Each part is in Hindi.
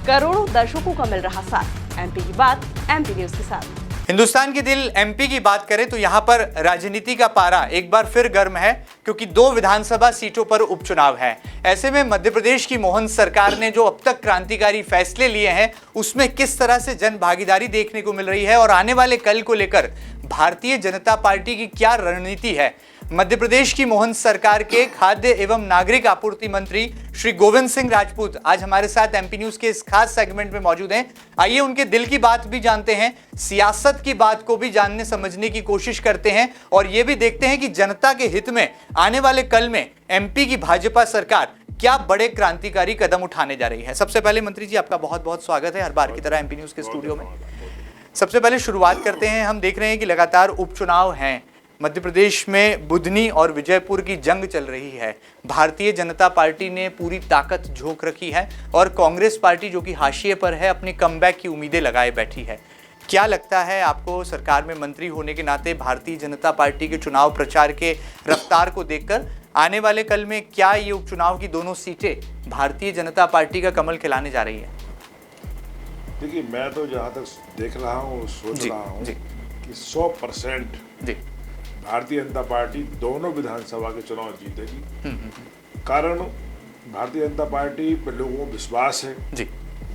करोड़ों दर्शकों का मिल रहा साथ। एमपी की बात एमपी न्यूज के साथ। हिंदुस्तान की दिल एमपी की बात करें तो यहां पर राजनीति का पारा एक बार फिर गर्म है, क्योंकि 2 विधानसभा सीटों पर उपचुनाव है। ऐसे में मध्य प्रदेश की मोहन सरकार ने जो अब तक क्रांतिकारी फैसले लिए हैं, उसमें किस तरह से जन भागीदारी देखने को मिल रही है और आने वाले कल को लेकर भारतीय जनता पार्टी की क्या रणनीति है। मध्य प्रदेश की मोहन सरकार के खाद्य एवं नागरिक आपूर्ति मंत्री श्री गोविंद सिंह राजपूत आज हमारे साथ एमपी न्यूज के इस खास सेगमेंट में मौजूद हैं। आइए उनके दिल की बात भी जानते हैं, सियासत की बात को भी जानने समझने की कोशिश करते हैं और ये भी देखते हैं कि जनता के हित में आने वाले कल में एमपी की भाजपा सरकार क्या बड़े क्रांतिकारी कदम उठाने जा रही है। सबसे पहले मंत्री जी, आपका बहुत बहुत स्वागत है हर बार की तरह एमपी न्यूज के स्टूडियो में। सबसे पहले शुरुआत करते हैं, हम देख रहे हैं कि लगातार उपचुनाव हैं मध्य प्रदेश में। बुधनी और विजयपुर की जंग चल रही है। भारतीय जनता पार्टी ने पूरी ताकत झोंक रखी है और कांग्रेस पार्टी जो कि हाशिए पर है, अपनी कमबैक की उम्मीदें लगाए बैठी है। क्या लगता है आपको सरकार में मंत्री होने के नाते भारतीय जनता पार्टी के चुनाव प्रचार के रफ्तार को देखकर आने वाले कल में क्या ये उपचुनाव की दोनों सीटें भारतीय जनता पार्टी का कमल खिलाने जा रही है? देखिए, मैं तो जहाँ तक देख रहा हूँ, सोच रहा हूँ कि 100% भारतीय जनता पार्टी दोनों विधानसभा के चुनाव जीतेगी। कारण भारतीय जनता पार्टी पर लोगों को विश्वास है जी।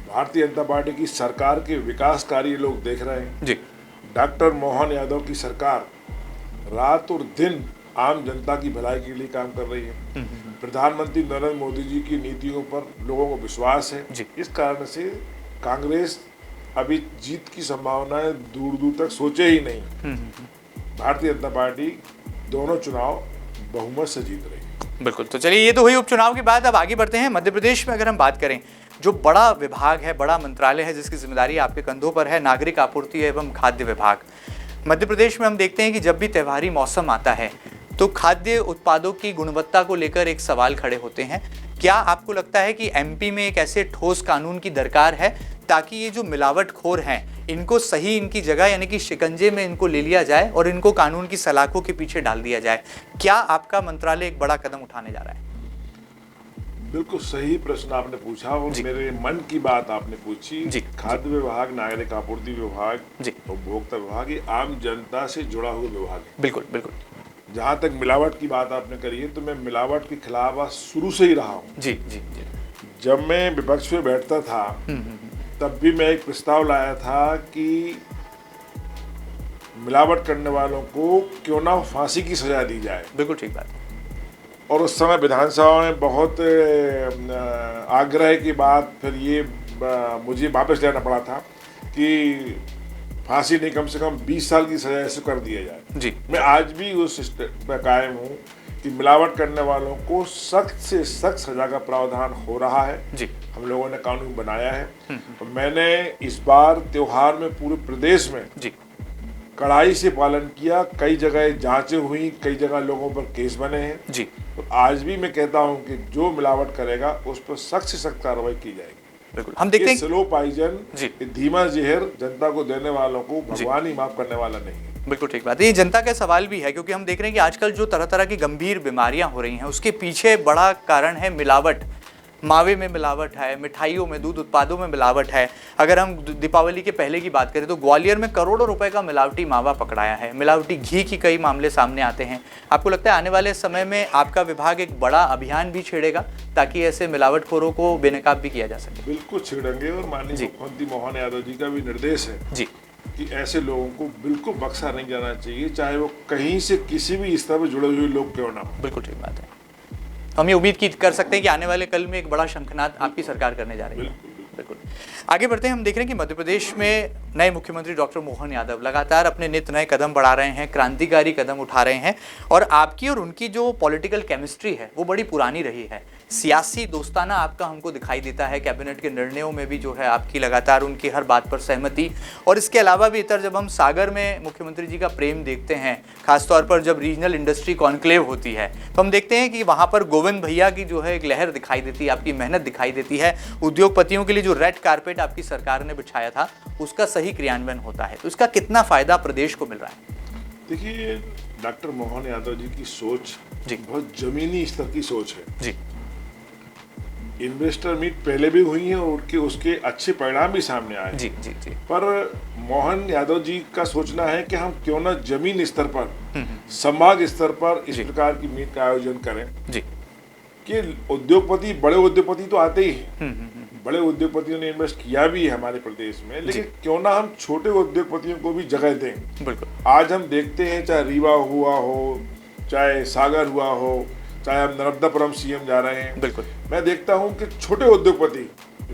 भारतीय जनता पार्टी की सरकार के विकास कार्य लोग देख रहे हैं जी। डॉक्टर मोहन यादव की सरकार रात और दिन आम जनता की भलाई के लिए काम कर रही है। प्रधानमंत्री नरेंद्र मोदी जी की नीतियों पर लोगों को विश्वास है जी। इस कारण से कांग्रेस अभी जीत की संभावनाएं दूर दूर तक सोचे ही नहीं। भारतीय जनता पार्टी दोनों चुनाव बहुमत से जीत रही है। बिल्कुल, तो चलिए ये तो हुई उपचुनाव की बात। अब आगे बढ़ते हैं। मध्य प्रदेश में अगर हम बात करें, जो बड़ा विभाग है, बड़ा मंत्रालय है जिसकी जिम्मेदारी आपके कंधों पर है, नागरिक आपूर्ति एवं खाद्य विभाग। मध्य प्रदेश में हम देखते हैं कि जब भी त्योहारी मौसम आता है तो खाद्य उत्पादों की गुणवत्ता को लेकर एक सवाल खड़े होते हैं। क्या आपको लगता है कि एमपी में एक ऐसे ठोस कानून की दरकार है ताकि ये जो मिलावटखोर हैं इनको सही इनकी जगह यानी कि शिकंजे में इनको ले लिया जाए और इनको कानून की सलाखों के पीछे डाल दिया जाए? क्या आपका मंत्रालय एक बड़ा कदम उठाने जा रहा है? बिल्कुल सही प्रश्न आपने पूछा और मेरे मन की बात आपने पूछी जी। खाद्य विभाग, नागरिक आपूर्ति विभाग, उपभोक्ता विभाग, ये आम जनता से जुड़ा हुआ विभाग है। बिल्कुल बिल्कुल। जहाँ तक मिलावट की बात आपने करी है तो मैं मिलावट के खिलाफ शुरू से ही रहा हूँ जी जी जी। जब मैं विपक्ष में बैठता था तब भी मैं एक प्रस्ताव लाया था कि मिलावट करने वालों को क्यों ना फांसी की सजा दी जाए। बिल्कुल ठीक बात। और उस समय विधानसभा में बहुत आग्रह की बात, फिर ये मुझे वापस लेना पड़ा था कि फांसी नहीं, कम से कम 20 साल की सजा ऐसे कर दिया जाए जी। मैं आज भी उस पर कायम हूँ कि मिलावट करने वालों को सख्त से सख्त सजा का प्रावधान हो रहा है जी। हम लोगों ने कानून बनाया है। तो मैंने इस बार त्योहार में पूरे प्रदेश में जी कड़ाई से पालन किया। कई जगह जांचें हुई, कई जगह लोगों पर केस बने हैं जी। तो आज भी मैं कहता हूं कि जो मिलावट करेगा उस पर सख्त से सख्त कार्रवाई की जाएगी। बिल्कुल, हम देखते हैं स्लो पॉइजन, धीमा जहर जनता को देने वालों को भगवान ही माफ करने वाला नहीं है। बिल्कुल ठीक बात है। ये जनता का सवाल भी है क्योंकि हम देख रहे हैं कि आजकल जो तरह तरह की गंभीर बीमारियां हो रही हैं उसके पीछे बड़ा कारण है मिलावट। मावे में मिलावट है, मिठाइयों में, दूध उत्पादों में मिलावट है। अगर हम दीपावली के पहले की बात करें तो ग्वालियर में करोड़ों रुपए का मिलावटी मावा पकड़ाया है। मिलावटी घी की कई मामले सामने आते हैं। आपको लगता है आने वाले समय में आपका विभाग एक बड़ा अभियान भी छेड़ेगा ताकि ऐसे मिलावटखोरों को बेनकाब भी किया जा सके? बिल्कुल छेड़ेंगे और माननीय मुख्यमंत्री मोहन यादव जी का भी निर्देश है जी कि ऐसे लोगों को बिल्कुल बख्शा नहीं जाना चाहिए, चाहे वो कहीं से किसी भी स्तर पर जुड़े हुए लोग क्यों ना हो। बिल्कुल ठीक बात है। हम ये उम्मीद कर सकते हैं कि आने वाले कल में एक बड़ा शंखनाद आपकी सरकार करने जा रही है। बिल्कुल। आगे बढ़ते हैं। हम देख रहे हैं कि मध्य प्रदेश में नए मुख्यमंत्री डॉक्टर मोहन यादव लगातार अपने नित नए कदम बढ़ा रहे हैं, क्रांतिकारी कदम उठा रहे हैं और आपकी और उनकी जो पॉलिटिकल केमिस्ट्री है वो बड़ी पुरानी रही है। सियासी दोस्ताना आपका हमको दिखाई देता है। कैबिनेट के निर्णयों में भी जो है आपकी लगातार उनकी हर बात पर सहमति, और इसके अलावा भी इतर जब हम सागर में मुख्यमंत्री जी का प्रेम देखते हैं, खासतौर पर जब रीजनल इंडस्ट्री कॉन्क्लेव होती है तो हम देखते हैं कि वहाँ पर गोविंद भैया की जो है एक लहर दिखाई देती है, आपकी मेहनत दिखाई देती है। उद्योगपतियों के लिए जो रेड कारपेट आपकी सरकार ने बिछाया था उसका सही क्रियान्वयन होता है, तो इसका कितना फायदा प्रदेश को मिल रहा है? देखिए, डॉक्टर मोहन यादव जी की सोच जी बहुत जमीनी स्तर की सोच है जी। इन्वेस्टर मीट पहले भी हुई है और उसके अच्छे परिणाम भी सामने आए। जी जी जी। पर मोहन यादव जी का सोचना है कि हम क्यों ना जमीन स्तर पर, संभाग स्तर पर इस प्रकार की मीट का आयोजन करें जी कि उद्योगपति, बड़े उद्योगपति तो आते ही हैं, बड़े उद्योगपतियों ने इन्वेस्ट किया भी है हमारे प्रदेश में, लेकिन क्यों ना हम छोटे उद्योगपतियों को भी जगह दें। बिल्कुल। आज हम देखते हैं, चाहे रीवा हुआ हो, चाहे सागर हुआ हो, चाहे हम नर्मदापुरम सीएम जा रहे हैं, बिल्कुल, मैं देखता हूं कि छोटे उद्योगपति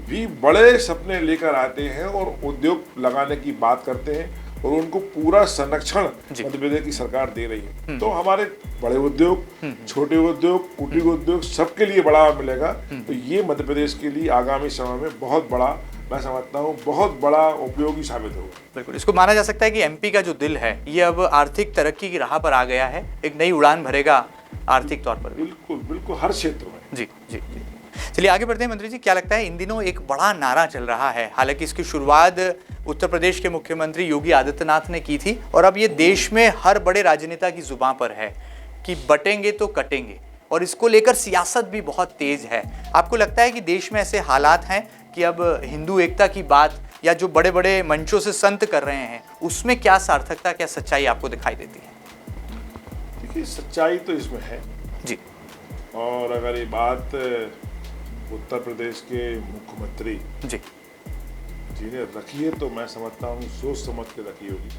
भी बड़े सपने लेकर आते हैं और उद्योग लगाने की बात करते हैं और उनको पूरा संरक्षण मध्य प्रदेश की सरकार दे रही है। तो हमारे बड़े उद्योग, छोटे उद्योग, कुटीर उद्योग, सबके लिए बढ़ावा मिलेगा। तो ये मध्य प्रदेश के लिए आगामी समय में बहुत बड़ा, मैं समझता हूँ बहुत बड़ा उपयोगी साबित होगा। बिल्कुल, इसको माना जा सकता है कि एमपी का जो दिल है ये अब आर्थिक तरक्की की राह पर आ गया है, एक नई उड़ान भरेगा आर्थिक तौर पर। बिल्कुल बिल्कुल, हर क्षेत्र में। जी जी जी। चलिए आगे बढ़ते हैं मंत्री जी, क्या लगता है इन दिनों एक बड़ा नारा चल रहा है, हालांकि इसकी शुरुआत उत्तर प्रदेश के मुख्यमंत्री योगी आदित्यनाथ ने की थी और अब ये देश में हर बड़े राजनेता की जुबान पर है कि बटेंगे तो कटेंगे, और इसको लेकर सियासत भी बहुत तेज है। आपको लगता है कि देश में ऐसे हालात हैं कि अब हिंदू एकता की बात या जो बड़े बड़े मंचों से संत कर रहे हैं उसमें क्या सार्थकता, क्या सच्चाई आपको दिखाई देती है? देखिए, सच्चाई तो इसमें है जी, और अगर ये बात उत्तर प्रदेश के मुख्यमंत्री जी ने रखी है तो मैं समझता हूँ सोच समझ के रखी होगी।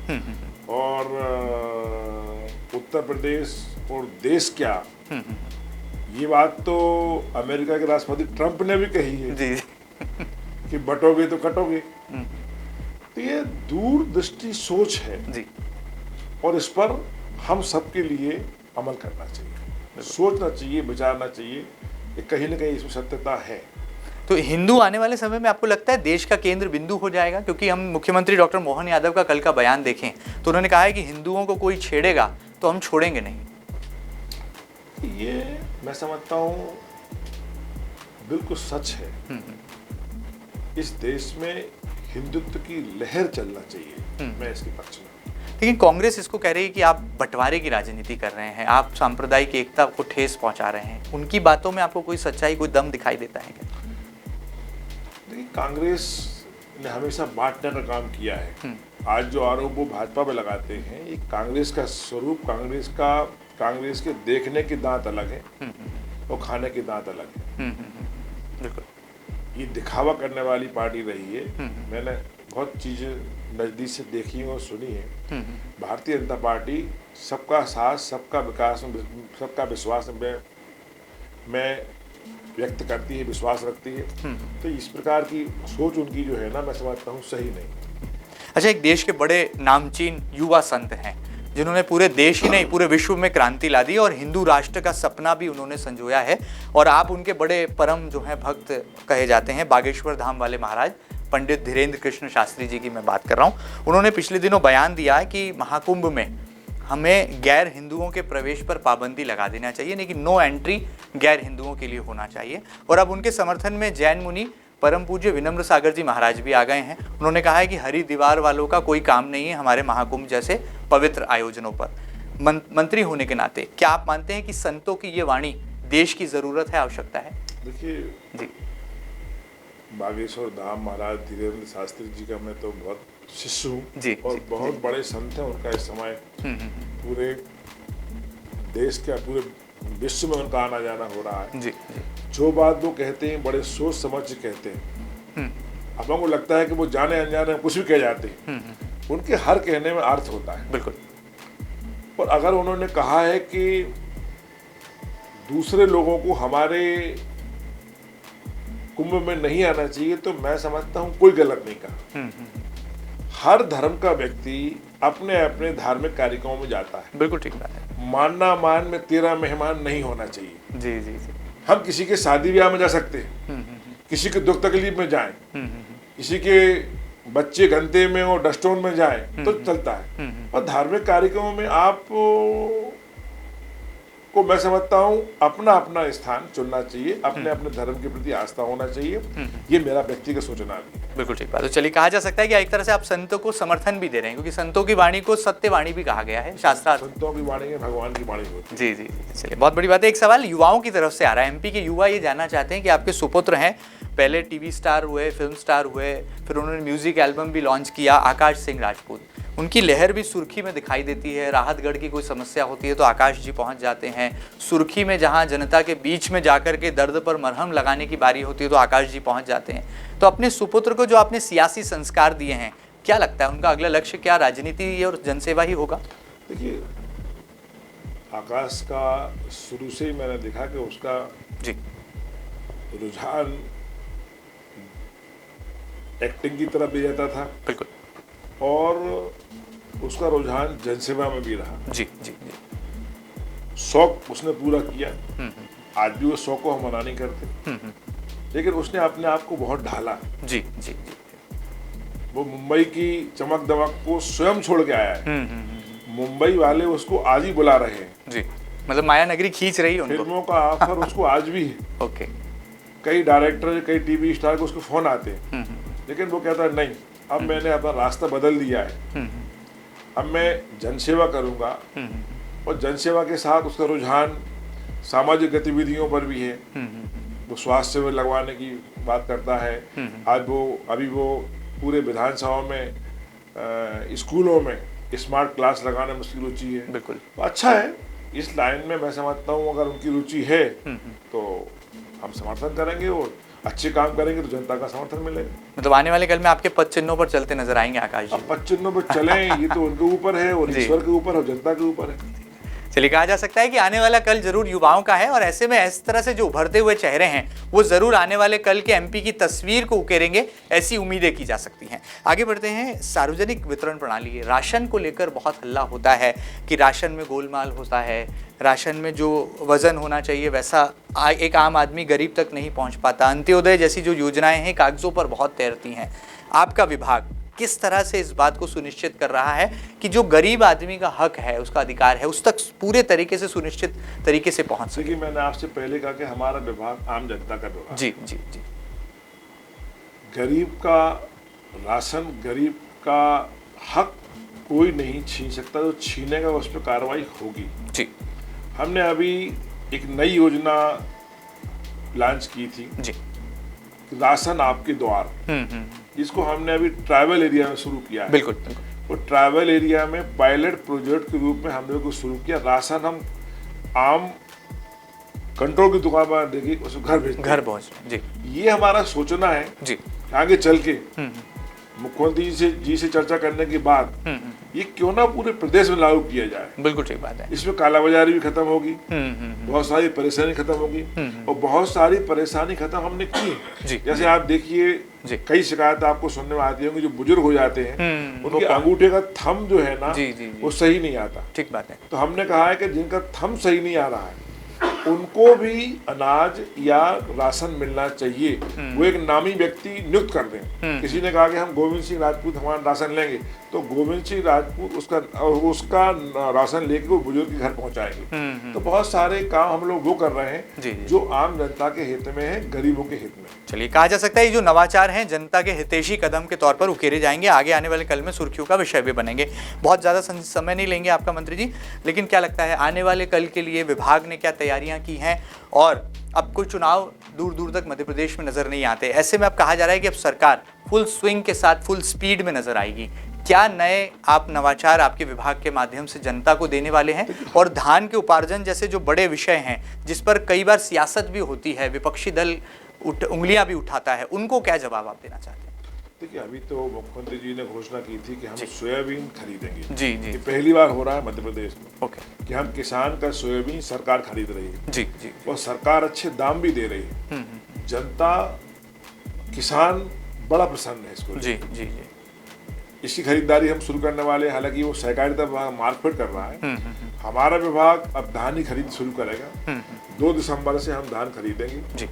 और उत्तर प्रदेश और देश क्या, ये बात तो अमेरिका के राष्ट्रपति ट्रंप ने भी कही है जी कि बटोगे तो कटोगे। तो ये दूरदृष्टि सोच है जी, और इस पर हम सबके लिए अमल करना चाहिए, सोचना चाहिए, विचारना चाहिए। कहीं ना कहीं इसमें सत्यता है। तो हिंदू आने वाले समय में आपको लगता है देश का केंद्र बिंदु हो जाएगा? क्योंकि हम मुख्यमंत्री डॉक्टर मोहन यादव का कल का बयान देखें तो उन्होंने कहा है कि हिंदुओं को कोई छेड़ेगा तो हम छोड़ेंगे नहीं। ये मैं समझता हूँ बिल्कुल सच है। इस देश में हिंदुत्व की लहर चलना चाहिए, मैं इसके पक्ष में। लेकिन कांग्रेस इसको कह रही है कि आप बंटवारे की राजनीति कर रहे हैं, आप सांप्रदायिक एकता को ठेस पहुंचा रहे हैं। उनकी बातों में आपको कोई सच्चाई, कोई दम दिखाई देता है क्या? देखिए, कांग्रेस ने हमेशा बांटने का काम किया है। आज जो आरोप वो भाजपा पे लगाते हैं, ये कांग्रेस का स्वरूप, कांग्रेस के देखने के दांत अलग है और खाने के दांत अलग है। बिल्कुल, ये दिखावा करने वाली पार्टी रही है। मैंने बहुत चीजें नजदीक से देखी और सुनी है। भारतीय जनता पार्टी सबका साथ, सबका विकास, सबका विश्वास में व्यक्त करती है, विश्वास रखती है। तो इस प्रकार की सोच उनकी जो है ना, मैं समझता हूँ सही नहीं। अच्छा, एक देश के बड़े नामचीन युवा संत हैं जिन्होंने पूरे देश ही नहीं पूरे विश्व में क्रांति ला दी और हिंदू राष्ट्र का सपना भी उन्होंने संजोया है, और आप उनके बड़े परम जो हैं भक्त कहे जाते हैं, बागेश्वर धाम वाले महाराज पंडित धीरेन्द्र कृष्ण शास्त्री जी की मैं बात कर रहा हूँ। उन्होंने पिछले दिनों बयान दिया है कि महाकुंभ में हमें गैर हिंदुओं के प्रवेश पर पाबंदी लगा देना चाहिए, लेकिन नो एंट्री गैर हिंदुओं के लिए होना चाहिए। और अब उनके समर्थन में जैन मुनि परम पूज्य विनम्र सागर जी महाराज भी आ गए हैं। उन्होंने कहा है कि हरी दीवार वालों का कोई काम नहीं है हमारे महाकुंभ जैसे पवित्र आयोजनों पर। मंत्री होने के नाते क्या आप मानते हैं कि संतों की ये वाणी देश की जरूरत है, आवश्यकता है? देखिए जी, बागेश्वर धाम महाराज धीरेन्द्र शास्त्री जी का मैं तो बहुत शिष्य हूँ जी, और जी, बहुत बड़े संत हैं। उनका इस समय पूरे देश का, पूरे विश्व में उनका आना जाना हो रहा है। जी, जी। जो बात वो कहते हैं बड़े सोच समझ के कहते हैं। अब हमको लगता है कि वो जाने अनजाने कुछ भी कह जाते हैं, उनके हर कहने में अर्थ होता है। बिल्कुल। और अगर उन्होंने कहा है कि दूसरे लोगों को हमारे कुंभ में नहीं आना चाहिए, तो मैं समझता हूँ कोई गलत नहीं कहा। हर धर्म का व्यक्ति अपने अपने धार्मिक कार्यक्रमों में जाता है। बिल्कुल ठीक बात है। मानना मान में तेरा मेहमान नहीं होना चाहिए। जी जी जी। हम किसी के शादी ब्याह में जा सकते हैं, किसी के दुख तकलीफ में जाएं, किसी के बच्चे गंदे में और डस्टोन में जाएं तो चलता है। और धार्मिक कार्यक्रमों में आप को मैं समझता हूँ अपना अपना स्थान चुनना चाहिए, अपने अपने धर्म के प्रति आस्था होना चाहिए। ये मेरा व्यक्तिगत सोचना है। बिल्कुल ठीक बात। तो चलिए कहा जा सकता है कि एक तरह से आप संतों को समर्थन भी दे रहे हैं, क्योंकि संतों की वाणी को सत्यवाणी भी कहा गया है शास्त्रार्थ। संतों की वाणी है, भगवान की वाणी होती है। जी जी, चलिए बहुत बड़ी बात है। एक सवाल युवाओं की तरफ से आ रहा है। एमपी के युवा ये जानना चाहते हैं कि आपके सुपुत्र हैं, पहले टीवी स्टार हुए, फिल्म स्टार हुए, फिर उन्होंने म्यूजिक एल्बम भी लॉन्च किया, आकाश सिंह राजपूत। उनकी लहर भी सुर्खी में दिखाई देती है। राहतगढ़ की कोई समस्या होती है तो आकाश जी पहुंच जाते हैं। सुर्खी में जहां जनता के बीच में जाकर के दर्द पर मरहम लगाने की बारी होती है तो आकाश जी पहुंच जाते हैं। तो अपने सुपुत्र को जो आपने सियासी संस्कार दिए हैं, क्या लगता है उनका अगला लक्ष्य क्या राजनीति और जनसेवा ही होगा? देखिए, आकाश का शुरू से ही मैंने देखा कि उसका जी रुझान एक्टिंग की तरफ भी रहता था, बिल्कुल, और उसका रुझान जनसेवा में भी रहा। जी जी जी, शौक उसने पूरा किया। आज भी वो शौक को हम मना नहीं करते, लेकिन उसने अपने आप को बहुत ढाला। जी जी जी, वो मुंबई की चमक दमक को स्वयं छोड़ के आया है। मुंबई वाले उसको आज ही बुला रहे हैं। जी, मतलब माया नगरी खींच रही है उनको। फिल्मों का ऑफर उसको आज भी है। ओके, कई डायरेक्टर, कई टीवी स्टार को उसको फोन आते हैं, लेकिन वो कहता है नहीं, अब मैंने अपना रास्ता बदल दिया है, अब मैं जनसेवा करूंगा। और जनसेवा के साथ उसका रुझान सामाजिक गतिविधियों पर भी है। वो स्वास्थ्य शिविर लगवाने की बात करता है। आज अभी वो पूरे विधानसभा में स्कूलों में स्मार्ट क्लास लगाने में उसकी रुचि है। बिल्कुल, तो अच्छा है, इस लाइन में मैं समझता हूँ अगर उनकी रुचि है तो हम समर्थन करेंगे, और अच्छे काम करेंगे तो जनता का समर्थन मिलेगा। मतलब आने वाले कल में आपके पद चिन्हों पर चलते नजर आएंगे आकाश जी? अब पद चिन्हों पर चलें ये तो उनके ऊपर है, और ईश्वर के ऊपर और जनता के ऊपर है। चलिए कहा जा सकता है कि आने वाला कल जरूर युवाओं का है, और ऐसे में इस तरह से जो उभरते हुए चेहरे हैं वो जरूर आने वाले कल के एमपी की तस्वीर को उकेरेंगे, ऐसी उम्मीदें की जा सकती हैं। आगे बढ़ते हैं। सार्वजनिक वितरण प्रणाली, राशन को लेकर बहुत हल्ला होता है कि राशन में गोलमाल होता है, राशन में जो वजन होना चाहिए वैसा एक आम आदमी गरीब तक नहीं पहुंच पाता। अंत्योदय जैसी जो योजनाएं हैं कागजों पर बहुत तैरती हैं। आपका विभाग किस तरह से इस बात को सुनिश्चित कर रहा है कि जो गरीब आदमी का हक है, उसका अधिकार है, उस तक पूरे तरीके से सुनिश्चित तरीके से पहुंच सके? देखिए, मैंने आपसे पहले कहा कि हमारा विभाग आम जनता का विभाग। जी जी जी, गरीब का राशन, गरीब का हक कोई नहीं छीन सकता। जो छीनेगा उस पर कार्रवाई होगी। जी, हमने अभी एक नई योजना लॉन्च की थी, जी, राशन आपके द्वार, जिसको हमने अभी ट्राइबल एरिया में शुरू किया है। बिल्कुल बिल्कुल, वो ट्राइबल एरिया में पायलट प्रोजेक्ट के रूप में हमने को शुरू किया। राशन हम आम कंट्रोल की दुकान पर देखिए, उसको घर पहुंच। जी, ये हमारा सोचना है जी, आगे चल के मुख्यमंत्री जी से चर्चा करने के बाद ये क्यों ना पूरे प्रदेश में लागू किया जाए। बिल्कुल ठीक बात है। इसमें कालाबाजारी भी खत्म होगी, बहुत सारी परेशानी खत्म होगी, और बहुत सारी परेशानी खत्म हमने की। जैसे आप देखिए, कई शिकायत आपको सुनने में आती होंगी, जो बुजुर्ग हो जाते हैं उनके अंगूठे का थंब जो है ना, वो सही नहीं आता। ठीक बात है। तो हमने कहा है कि जिनका थंब सही नहीं आ रहा है उनको भी अनाज या राशन मिलना चाहिए। वो एक नामी व्यक्ति नियुक्त कर दें। किसी ने कहा कि हम गोविंद सिंह राजपूत हमारा राशन लेंगे, तो गोविंद सिंह राजपूत उसका राशन लेके वो बुजुर्ग के घर पहुंचाएंगे। तो बहुत सारे काम हम लोग वो कर रहे हैं जो आम जनता के हित में है, गरीबों के हित में। चलिए कहा जा सकता है ये जो नवाचार हैं जनता के हितैषी कदम के तौर पर उकेरे जाएंगे, आगे आने वाले कल में सुर्खियों का विषय भी बनेंगे। बहुत ज़्यादा समय नहीं लेंगे आपका मंत्री जी, लेकिन क्या लगता है आने वाले कल के लिए विभाग ने क्या तैयारियां की हैं? और अब कोई चुनाव दूर दूर तक मध्य प्रदेश में नजर नहीं आते, ऐसे में अब कहा जा रहा है कि अब सरकार फुल स्विंग के साथ फुल स्पीड में नजर आएगी। क्या नए आप नवाचार आपके विभाग के माध्यम से जनता को देने वाले हैं? और धान के उपार्जन जैसे जो बड़े विषय हैं जिस पर कई बार सियासत भी होती है, विपक्षी दल उंगलियां भी उठाता है, उनको क्या जवाब आप देना चाहते हैं? देखिए, अभी तो मुख्यमंत्री जी ने घोषणा की थी कि हम सोयाबीन खरीदेंगे। जी जी, ये पहली बार हो रहा है मध्य प्रदेश में। ओके, कि हम किसान का सोयाबीन सरकार खरीद रही है। जी जी, और सरकार अच्छे दाम भी दे रही है। जनता, किसान बड़ा प्रसन्न है इसको। जी जी जी, इसकी खरीदारी हम शुरू करने वाले हैं। हालांकि वो सहकारिता मार्केट कर रहा है। हमारा विभाग अब धान ही खरीद शुरू करेगा। 2 दिसंबर से हम धान खरीदेंगे जी।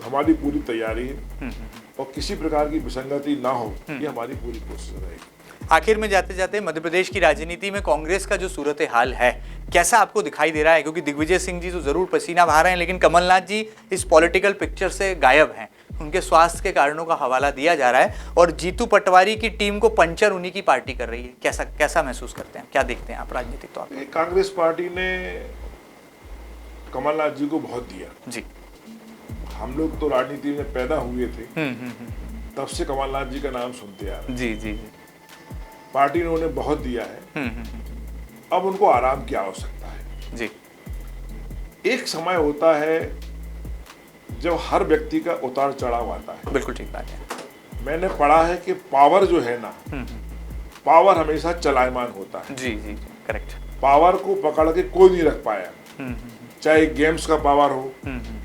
हमारी पूरी तैयारी है, और किसी प्रकार की विसंगति ना हो, ये हमारी पूरी कोशिश रहेगी। आखिर में जाते जाते मध्य प्रदेश की राजनीति में कांग्रेस का जो सूरत हाल है कैसा आपको दिखाई दे रहा है? क्योंकि दिग्विजय सिंह जी तो जरूर पसीना बहा रहे हैं, लेकिन कमलनाथ जी इस पॉलिटिकल पिक्चर से गायब हैं। उनके स्वास्थ्य के कारणों का हवाला दिया जा रहा है और जीतू पटवारी की टीम को पंचर उन्हीं की पार्टी कर रही है। कैसा महसूस करते हैं, क्या देखते हैं आप राजनीतिक तौर पर? कांग्रेस पार्टी ने कमलनाथ जी को बहुत दिया जी। हम लोग तो राजनीति में पैदा हुए थे, तब से कमलनाथ जी का नाम सुनते आ रहे। जी जी। पार्टी ने उन्हें बहुत दिया है, अब उनको आराम की आवश्यकता है। जी। एक समय होता है जब हर व्यक्ति का उतार चढ़ाव आता है। बिल्कुल ठीक बात है। मैंने पढ़ा है कि पावर जो है ना, पावर हमेशा चलायमान होता है। जी जी, करेक्ट। पावर को पकड़ के कोई नहीं रख पाया, चाहे गेम्स का पावर हो,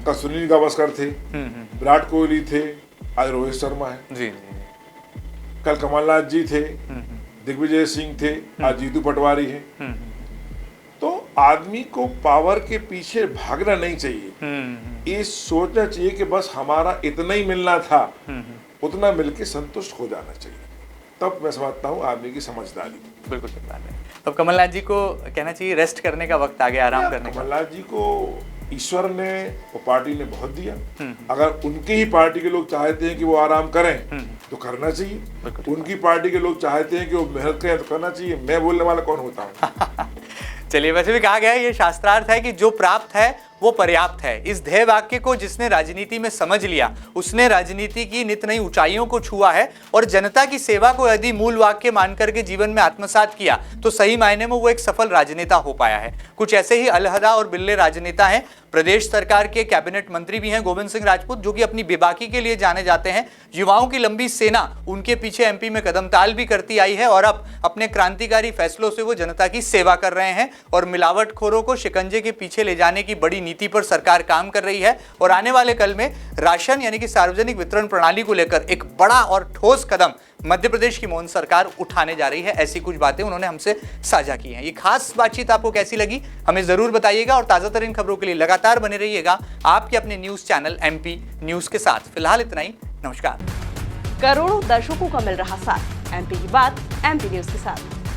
कल सुनील गावस्कर थे, विराट कोहली थे, आज रोहित शर्मा है। जी। कल कमलनाथ जी थे, दिग्विजय सिंह थे, आज जीतू पटवारी है। तो आदमी को पावर के पीछे भागना नहीं चाहिए, ये सोचना चाहिए कि बस हमारा इतना ही मिलना था, उतना मिलके संतुष्ट हो जाना चाहिए। तब मैं समझता हूँ आदमी की समझदारी। बिल्कुल ठीक बात है। तब कमलनाथ जी को कहना चाहिए रेस्ट करने का वक्त आ गया, आराम करने का। कमलनाथ जी को ईश्वर ने और पार्टी ने बहुत दिया। अगर उनकी ही पार्टी के लोग चाहते हैं कि वो आराम करें तो करना चाहिए, उनकी पार्टी के लोग चाहते हैं कि वो मेहनत करें तो करना चाहिए। मैं बोलने वाला कौन होता हूँ? चलिए, वैसे भी कहा गया है, ये शास्त्रार्थ है कि जो प्राप्त है वो पर्याप्त है। इस ध्येय वाक्य को जिसने राजनीति में समझ लिया, उसने राजनीति की नित नई ऊंचाइयों को छुआ है और जनता की सेवा को यदि मूल वाक्य मानकर के जीवन में आत्मसात किया तो सही मायने में वो एक सफल राजनेता हो पाया है। कुछ ऐसे ही अलहदा और बिल्ले राजनेता हैं। प्रदेश सरकार के कैबिनेट मंत्री भी हैं गोविंद सिंह राजपूत, जो कि अपनी बेबाकी के लिए जाने जाते हैं। युवाओं की लंबी सेना उनके पीछे एमपी में कदमताल भी करती आई है और अब अपने क्रांतिकारी फैसलों से वो जनता की सेवा कर रहे हैं और मिलावटखोरों को शिकंजे के पीछे ले जाने की बड़ी नीति पर सरकार काम कर रही है। और आने वाले कल में राशन यानी कि सार्वजनिक वितरण प्रणाली को लेकर एक बड़ा और ठोस कदम मध्य प्रदेश की मोहन सरकार उठाने जा रही है। ऐसी कुछ बातें उन्होंने हमसे साझा की हैं। ये खास बातचीत आपको कैसी लगी हमें जरूर बताइएगा और ताजा तरीन खबरों के लिए लगातार बने रहिएगा आपके अपने न्यूज चैनल एमपी न्यूज के साथ। फिलहाल इतना ही, नमस्कार। करोड़ों दर्शकों का मिल रहा साथ, एमपी की बात एमपी न्यूज के साथ।